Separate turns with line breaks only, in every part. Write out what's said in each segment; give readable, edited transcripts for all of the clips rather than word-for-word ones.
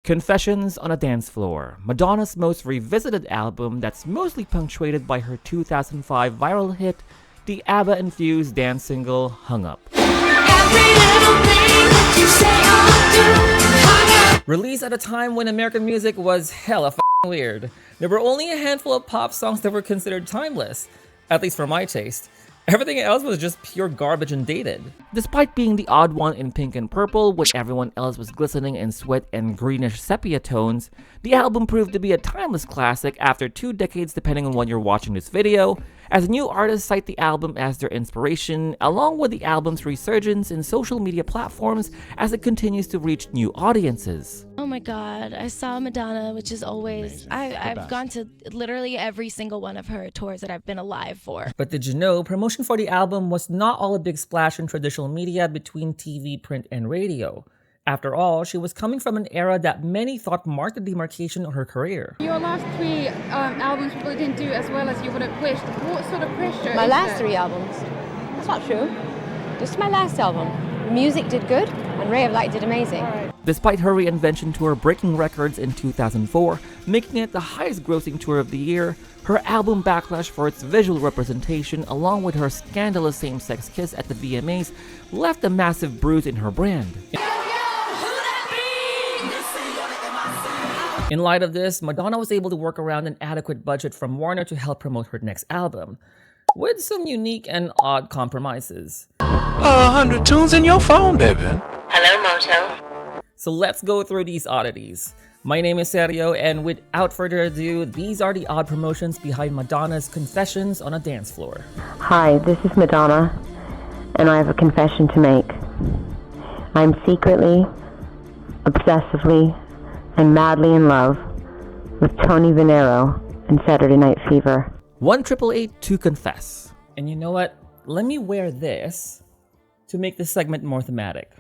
Confessions on a Dance Floor, Madonna's most revisited album that's mostly punctuated by her 2005 viral hit, the ABBA-infused dance single, Hung Up. Released at a time when American music was hella f***ing weird, there were only a handful of pop songs that were considered timeless, at least for my taste. Everything else was just pure garbage and dated. Despite being the odd one in pink and purple, when everyone else was glistening in sweat and greenish sepia tones, the album proved to be a timeless classic after 2 decades depending on when you're watching this video, as new artists cite the album as their inspiration, along with the album's resurgence in social media platforms as it continues to reach new audiences.
Oh my god, I saw Madonna, which is always, I've gone to literally every single one of her tours that I've been alive for.
But did you know, promotion for the album was not all a big splash in traditional media between TV, print, and radio. After all, she was coming from an era that many thought marked the demarcation of her career.
Your last 3 albums probably didn't do as well as you would have wished. What sort of pressure?
My last 3 albums? That's not true. Just my last album. Music did good, and Ray of Light did amazing.
Despite her reinvention tour breaking records in 2004, making it the highest grossing tour of the year, her album backlash for its visual representation along with her scandalous same-sex kiss at the VMAs left a massive bruise in her brand. In light of this, Madonna was able to work around an adequate budget from Warner to help promote her next album, with some unique and odd compromises.
100 tunes in your phone, baby.
Hello, Moto.
So let's go through these oddities. My name is Sergio, and without further ado, these are the odd promotions behind Madonna's Confessions on a Dance Floor.
Hi, this is Madonna, and I have a confession to make. I'm secretly, obsessively, and madly in love with Tony Venero and Saturday Night Fever.
1-888 to confess. And you know what? Let me wear this to make this segment more thematic.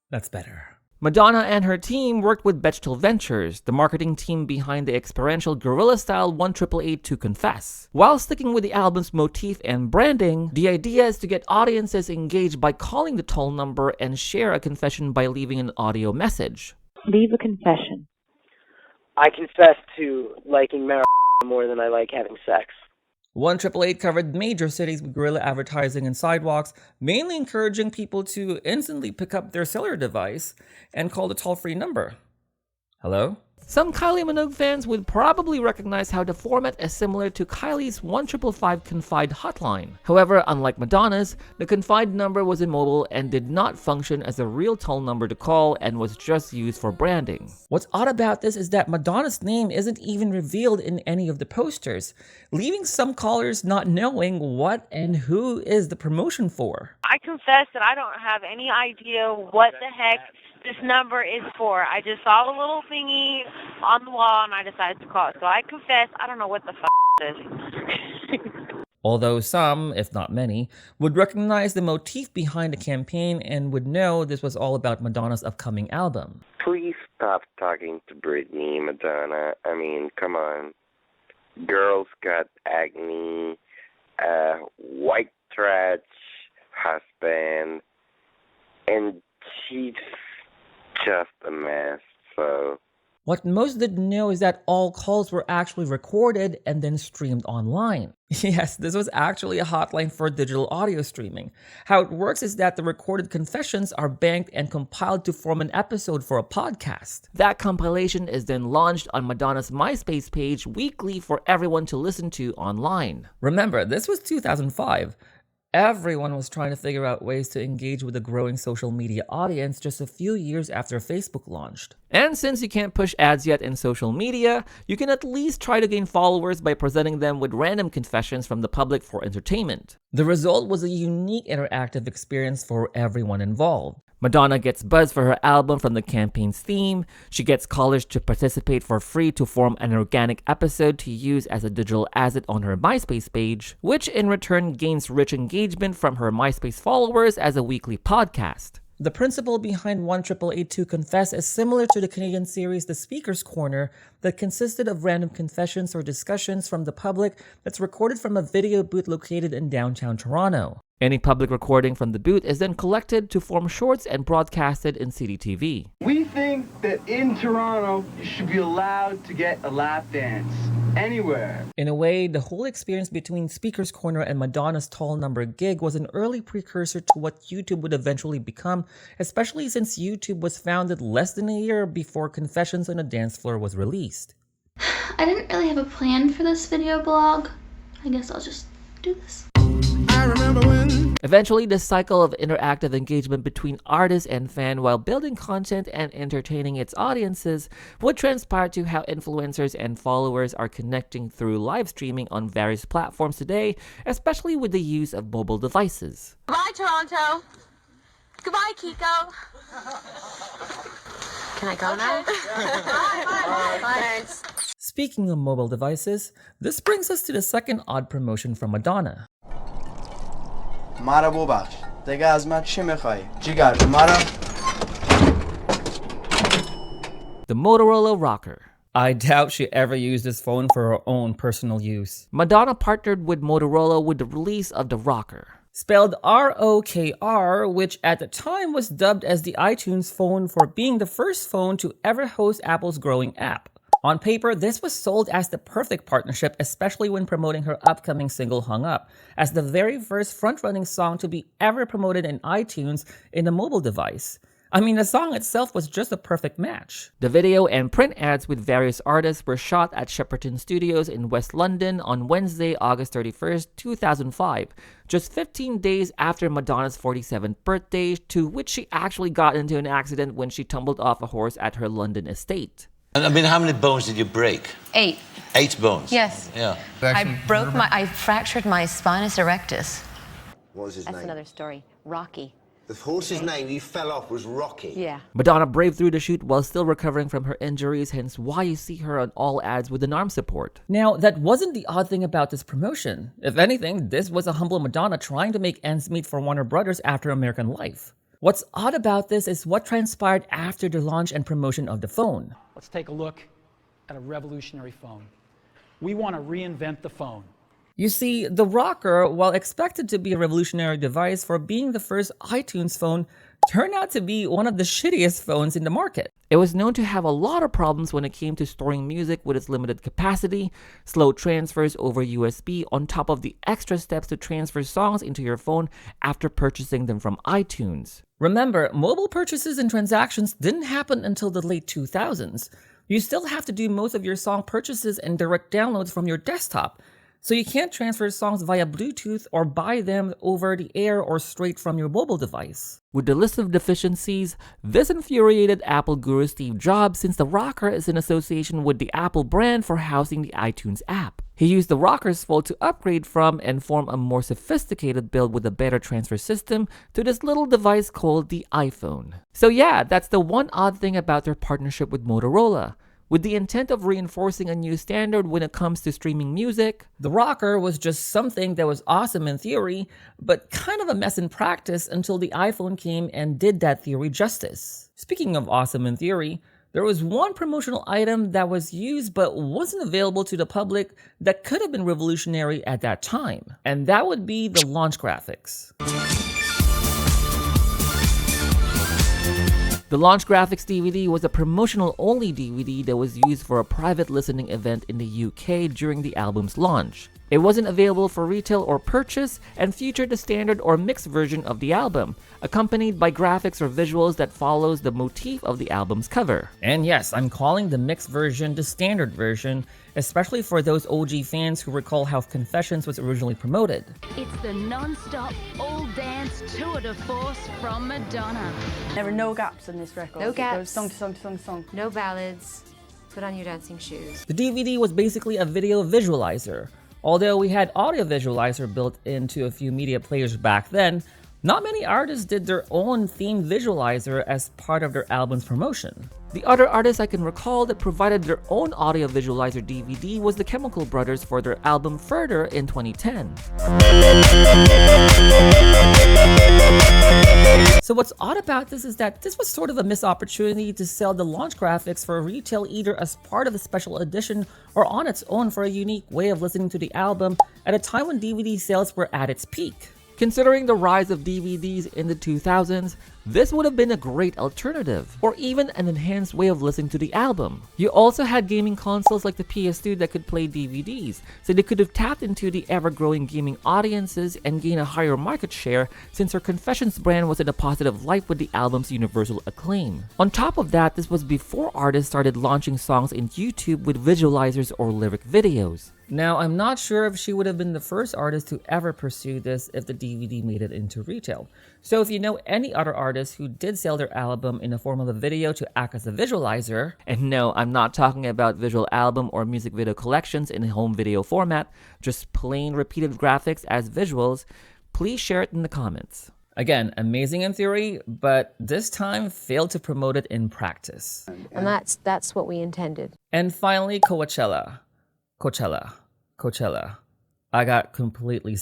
That's better. Madonna and her team worked with Bechtel Ventures, the marketing team behind the experiential guerrilla-style 1-888 to confess. While sticking with the album's motif and branding, the idea is to get audiences engaged by calling the toll number and share a confession by leaving an audio message.
Leave a confession.
I confess to liking marijuana more than I like having sex.
1-888 covered major cities with guerrilla advertising and sidewalks, mainly encouraging people to instantly pick up their cellular device and call the toll-free number. Hello? Some Kylie Minogue fans would probably recognize how the format is similar to Kylie's 1-555 Confide hotline. However, unlike Madonna's, the Confide number was immobile and did not function as a real toll number to call and was just used for branding. What's odd about this is that Madonna's name isn't even revealed in any of the posters, leaving some callers not knowing what and who is the promotion for.
I confess that I don't have any idea what the heck this number is for. I just saw a little thingy on the wall and I decided to call it. So I confess, I don't know what the f*** this is.
Although some, if not many, would recognize the motif behind the campaign and would know this was all about Madonna's upcoming album.
Please stop talking to Britney, Madonna. I mean, come on. Girl's got acne, white trash husband, and she's just a mess, so...
What most didn't know is that all calls were actually recorded and then streamed online. Yes, this was actually a hotline for digital audio streaming. How it works is that the recorded confessions are banked and compiled to form an episode for a podcast. That compilation is then launched on Madonna's MySpace page weekly for everyone to listen to online. Remember, this was 2005. Everyone was trying to figure out ways to engage with a growing social media audience just a few years after Facebook launched. And since you can't push ads yet in social media, you can at least try to gain followers by presenting them with random confessions from the public for entertainment. The result was a unique interactive experience for everyone involved. Madonna gets buzz for her album from the campaign's theme, she gets callers to participate for free to form an organic episode to use as a digital asset on her MySpace page, which in return gains rich engagement from her MySpace followers as a weekly podcast. The principle behind 1-888 to confess is similar to the Canadian series The Speaker's Corner that consisted of random confessions or discussions from the public that's recorded from a video booth located in downtown Toronto. Any public recording from the boot is then collected to form shorts and broadcasted in CDTV.
We think that in Toronto, you should be allowed to get a lap dance anywhere.
In a way, the whole experience between Speaker's Corner and Madonna's Tall Number gig was an early precursor to what YouTube would eventually become, especially since YouTube was founded less than a year before Confessions on a Dance Floor was released.
I didn't really have a plan for this video blog. I guess I'll just do this.
Eventually, the cycle of interactive engagement between artist and fan while building content and entertaining its audiences would transpire to how influencers and followers are connecting through live streaming on various platforms today, especially with the use of mobile devices.
Goodbye, Toronto. Goodbye, Kiko.
Can I go now?
Bye. Thanks.
Speaking of mobile devices, this brings us to the second odd promotion from Madonna.
مرا ببخش دیگه از من چی میخوای جیگر مرا
The Motorola ROKR. I doubt she ever used this phone for her own personal use. Madonna partnered with Motorola with the release of the ROKR, spelled ROKR, which at the time was dubbed as the iTunes phone for being the first phone to ever host Apple's growing app. On paper, this was sold as the perfect partnership, especially when promoting her upcoming single Hung Up, as the very first front-running song to be ever promoted in iTunes in a mobile device. I mean, the song itself was just a perfect match. The video and print ads with various artists were shot at Shepperton Studios in West London on Wednesday, August 31st, 2005, just 15 days after Madonna's 47th birthday, to which she actually got into an accident when she tumbled off a horse at her London estate.
I mean, how many bones did you break?
8.
8 bones?
Yes.
Yeah.
I fractured my spinous erectus.
What was his name?
That's another story. Rocky.
The horse's name you fell off was Rocky.
Yeah.
Madonna braved through the shoot while still recovering from her injuries, hence why you see her on all ads with an arm support. Now, that wasn't the odd thing about this promotion. If anything, this was a humble Madonna trying to make ends meet for Warner Brothers after American Life. What's odd about this is what transpired after the launch and promotion of the phone.
Let's take a look at a revolutionary phone. We want to reinvent the phone.
You see, the ROKR, while expected to be a revolutionary device for being the first iTunes phone, turned out to be one of the shittiest phones in the market. It was known to have a lot of problems when it came to storing music with its limited capacity, slow transfers over USB on top of the extra steps to transfer songs into your phone after purchasing them from iTunes. Remember, mobile purchases and transactions didn't happen until the late 2000s. You still have to do most of your song purchases and direct downloads from your desktop, so you can't transfer songs via Bluetooth or buy them over the air or straight from your mobile device. With the list of deficiencies, this infuriated Apple guru Steve Jobs since the ROKR is in association with the Apple brand for housing the iTunes app. He used the ROKR's fold to upgrade from and form a more sophisticated build with a better transfer system to this little device called the iPhone. So yeah, that's the one odd thing about their partnership with Motorola. With the intent of reinforcing a new standard when it comes to streaming music, the ROKR was just something that was awesome in theory, but kind of a mess in practice until the iPhone came and did that theory justice. Speaking of awesome in theory, there was one promotional item that was used but wasn't available to the public that could have been revolutionary at that time, and that would be the launch graphics. The launch graphics DVD was a promotional-only DVD that was used for a private listening event in the UK during the album's launch. It wasn't available for retail or purchase and featured the standard or mixed version of the album, accompanied by graphics or visuals that follows the motif of the album's cover. And yes, I'm calling the mixed version the standard version, especially for those OG fans who recall how Confessions was originally promoted.
It's the non-stop, all-dance tour de force from Madonna.
There are no gaps in this record.
No gaps.
It goes song to song to song to song.
No ballads. Put on your dancing shoes.
The DVD was basically a video visualizer. Although we had audio visualizer built into a few media players back then, not many artists did their own themed visualizer as part of their album's promotion. The other artists I can recall that provided their own audio visualizer DVD was the Chemical Brothers for their album Further in 2010. So what's odd about this is that this was sort of a missed opportunity to sell the launch graphics for retail either as part of a special edition or on its own for a unique way of listening to the album at a time when DVD sales were at its peak. Considering the rise of DVDs in the 2000s, this would have been a great alternative, or even an enhanced way of listening to the album. You also had gaming consoles like the PS2 that could play DVDs, so they could have tapped into the ever-growing gaming audiences and gain a higher market share since her Confessions brand was in a positive light with the album's universal acclaim. On top of that, this was before artists started launching songs in YouTube with visualizers or lyric videos. Now, I'm not sure if she would have been the first artist to ever pursue this if the DVD made it into retail. So if you know any other artists who did sell their album in the form of a video to act as a visualizer, and no, I'm not talking about visual album or music video collections in a home video format, just plain repeated graphics as visuals, please share it in the comments. Again, amazing in theory, but this time failed to promote it in practice.
And that's what we intended.
And finally, Coachella. I got completely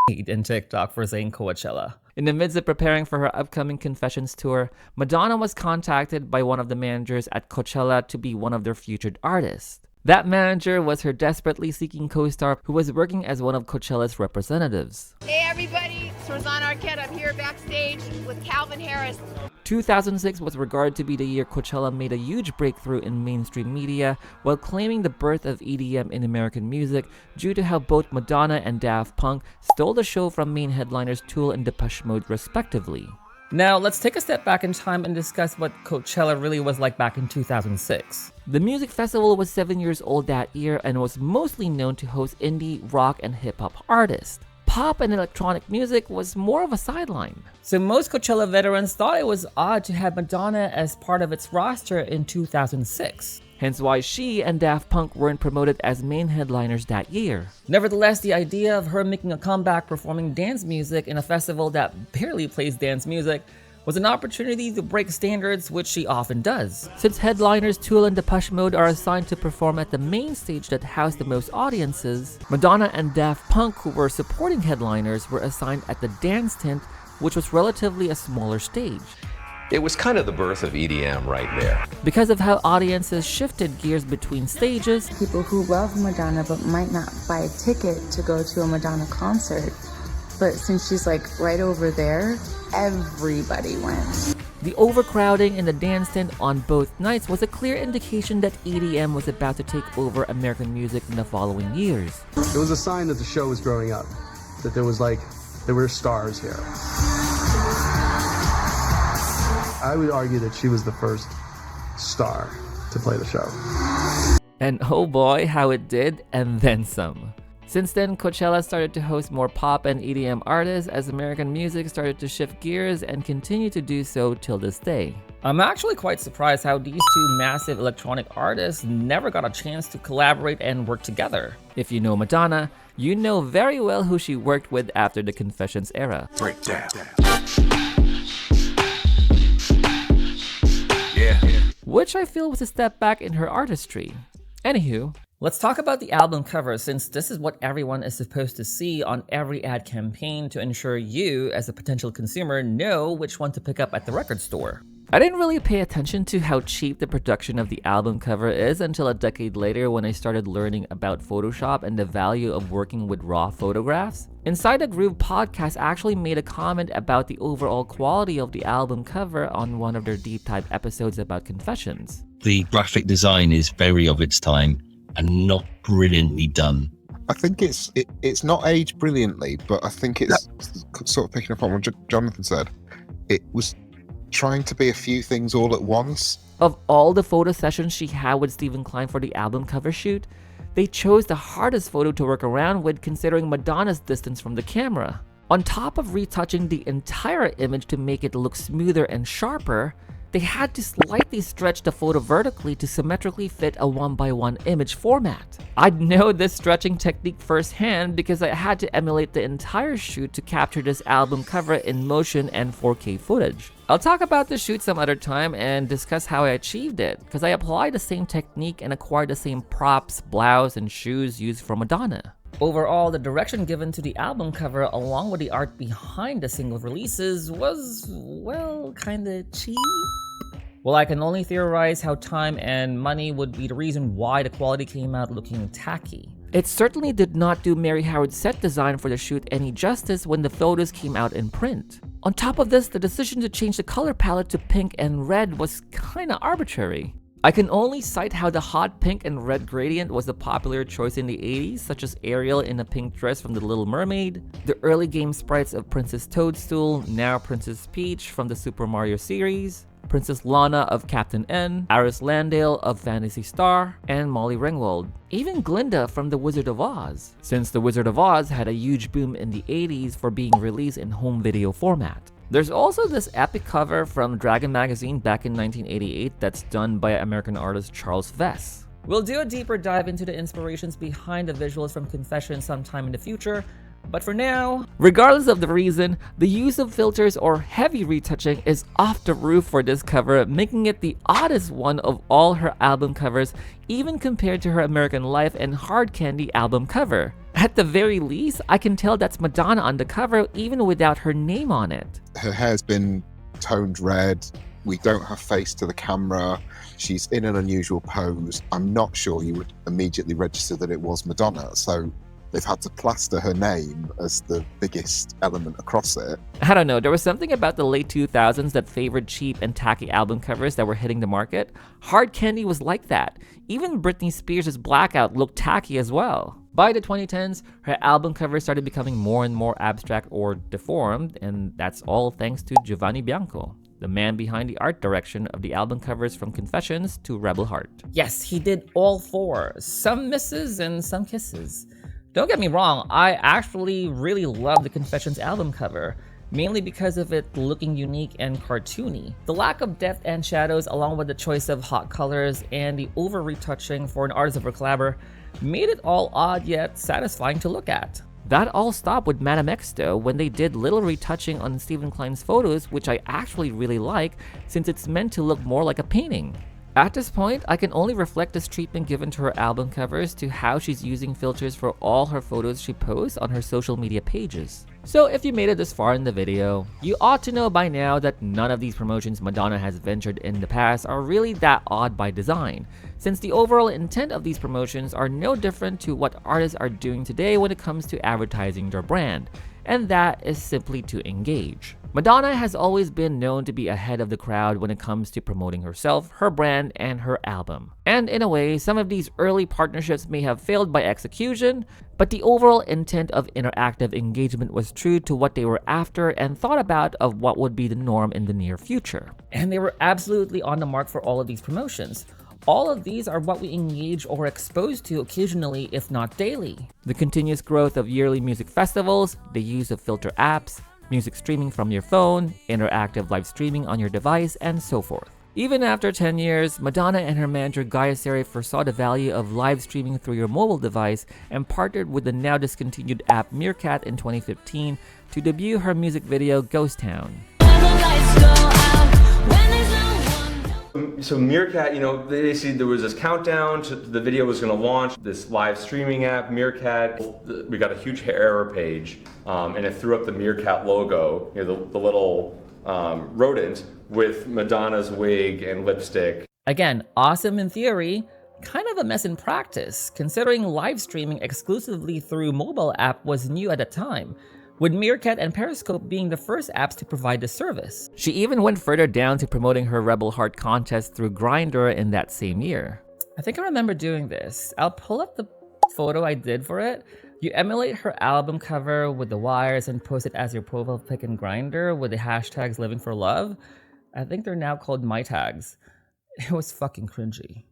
in TikTok for saying Coachella. In the midst of preparing for her upcoming Confessions tour, Madonna was contacted by one of the managers at Coachella to be one of their featured artists. That manager was her desperately seeking co-star who was working as one of Coachella's representatives.
Hey everybody, it's Rosanna Arquette. I'm here backstage with Calvin Harris.
2006 was regarded to be the year Coachella made a huge breakthrough in mainstream media while claiming the birth of EDM in American music due to how both Madonna and Daft Punk stole the show from main headliners Tool and Depeche Mode respectively. Now, let's take a step back in time and discuss what Coachella really was like back in 2006. The music festival was 7 years old that year and was mostly known to host indie, rock, and hip-hop artists. Pop and electronic music was more of a sideline. So most Coachella veterans thought it was odd to have Madonna as part of its roster in 2006. Hence why she and Daft Punk weren't promoted as main headliners that year. Nevertheless, the idea of her making a comeback performing dance music in a festival that barely plays dance music was an opportunity to break standards, which she often does. Since headliners Tool and Depeche Mode are assigned to perform at the main stage that housed the most audiences, Madonna and Daft Punk, who were supporting headliners, were assigned at the dance tent, which was relatively a smaller stage.
It was kind of the birth of EDM right there.
Because of how audiences shifted gears between stages,
people who love Madonna but might not buy a ticket to go to a Madonna concert, but since she's like right over there, everybody went.
The overcrowding in the dance tent on both nights was a clear indication that EDM was about to take over American music in the following years.
It was a sign that the show was growing up, that there were stars here. I would argue that she was the first star to play the show.
And oh boy, how it did, and then some. Since then, Coachella started to host more pop and EDM artists as American music started to shift gears and continue to do so till this day. I'm actually quite surprised how these two massive electronic artists never got a chance to collaborate and work together. If you know Madonna, you know very well who she worked with after the Confessions era.
Breakdown.
Which I feel was a step back in her artistry. Anywho, let's talk about the album cover, since this is what everyone is supposed to see on every ad campaign to ensure you, as a potential consumer, know which one to pick up at the record store. I didn't really pay attention to how cheap the production of the album cover is until a decade later when I started learning about Photoshop and the value of working with raw photographs. Inside the Groove podcast actually made a comment about the overall quality of the album cover on one of their deep dive episodes about Confessions.
The graphic design is very of its time and not brilliantly done.
I think it's not aged brilliantly, but I think it's sort of picking up on what Jonathan said. It was trying to be a few things all at once.
Of all the photo sessions she had with Stephen Klein for the album cover shoot, they chose the hardest photo to work around with, considering Madonna's distance from the camera. On top of retouching the entire image to make it look smoother and sharper, they had to slightly stretch the photo vertically to symmetrically fit a 1:1 image format. I know this stretching technique firsthand because I had to emulate the entire shoot to capture this album cover in motion and 4K footage. I'll talk about the shoot some other time and discuss how I achieved it, because I applied the same technique and acquired the same props, blouse, and shoes used for Madonna. Overall, the direction given to the album cover along with the art behind the single releases was, well, kinda cheap. Well, I can only theorize how time and money would be the reason why the quality came out looking tacky. It certainly did not do Mary Howard's set design for the shoot any justice when the photos came out in print. On top of this, the decision to change the color palette to pink and red was kinda arbitrary. I can only cite how the hot pink and red gradient was a popular choice in the 80s, such as Ariel in a pink dress from The Little Mermaid, the early game sprites of Princess Toadstool, now Princess Peach from the Super Mario series, Princess Lana of Captain N, Iris Landale of Phantasy Star, and Molly Ringwald. Even Glinda from The Wizard of Oz, since The Wizard of Oz had a huge boom in the 80s for being released in home video format. There's also this epic cover from Dragon magazine back in 1988 that's done by American artist Charles Vess. We'll do a deeper dive into the inspirations behind the visuals from Confessions sometime in the future, but for now, regardless of the reason, the use of filters or heavy retouching is off the roof for this cover, making it the oddest one of all her album covers, even compared to her American Life and Hard Candy album cover. At the very least, I can tell that's Madonna on the cover even without her name on it.
Her hair's been toned red. We don't have face to the camera. She's in an unusual pose. I'm not sure you would immediately register that it was Madonna, so they've had to plaster her name as the biggest element across it.
I don't know, there was something about the late 2000s that favored cheap and tacky album covers that were hitting the market. Hard Candy was like that. Even Britney Spears' Blackout looked tacky as well. By the 2010s, her album covers started becoming more and more abstract or deformed, and that's all thanks to Giovanni Bianco, the man behind the art direction of the album covers from Confessions to Rebel Heart. Yes, he did all four. Some misses and some kisses. Don't get me wrong, I actually really love the Confessions album cover, mainly because of it looking unique and cartoony. The lack of depth and shadows, along with the choice of hot colors and the over-retouching for an artist of her caliber, made it all odd yet satisfying to look at. That all stopped with Madame X though, when they did little retouching on Stephen Klein's photos, which I actually really like, since it's meant to look more like a painting. At this point, I can only reflect this treatment given to her album covers to how she's using filters for all her photos she posts on her social media pages. So if you made it this far in the video, you ought to know by now that none of these promotions Madonna has ventured in the past are really that odd by design, since the overall intent of these promotions are no different to what artists are doing today when it comes to advertising their brand, and that is simply to engage. Madonna has always been known to be ahead of the crowd when it comes to promoting herself, her brand, and her album. And in a way, some of these early partnerships may have failed by execution, but the overall intent of interactive engagement was true to what they were after and thought about of what would be the norm in the near future. And they were absolutely on the mark for all of these promotions. All of these are what we engage or exposed to occasionally, if not daily. The continuous growth of yearly music festivals, the use of filter apps, music streaming from your phone, interactive live streaming on your device, and so forth. Even after 10 years, Madonna and her manager Gaia Seri foresaw the value of live streaming through your mobile device and partnered with the now discontinued app Meerkat in 2015 to debut her music video Ghost Town.
So Meerkat, they see there was this countdown to the video was going to launch, this live streaming app, Meerkat. We got a huge error page, and it threw up the Meerkat logo, the little rodent with Madonna's wig and lipstick.
Again, awesome in theory, kind of a mess in practice, considering live streaming exclusively through mobile app was new at the time, with Meerkat and Periscope being the first apps to provide the service. She even went further down to promoting her Rebel Heart contest through Grindr in that same year. I think I remember doing this. I'll pull up the photo I did for it. You emulate her album cover with the wires and post it as your profile pic in Grindr with the hashtags living for love. I think they're now called my tags. It was fucking cringy.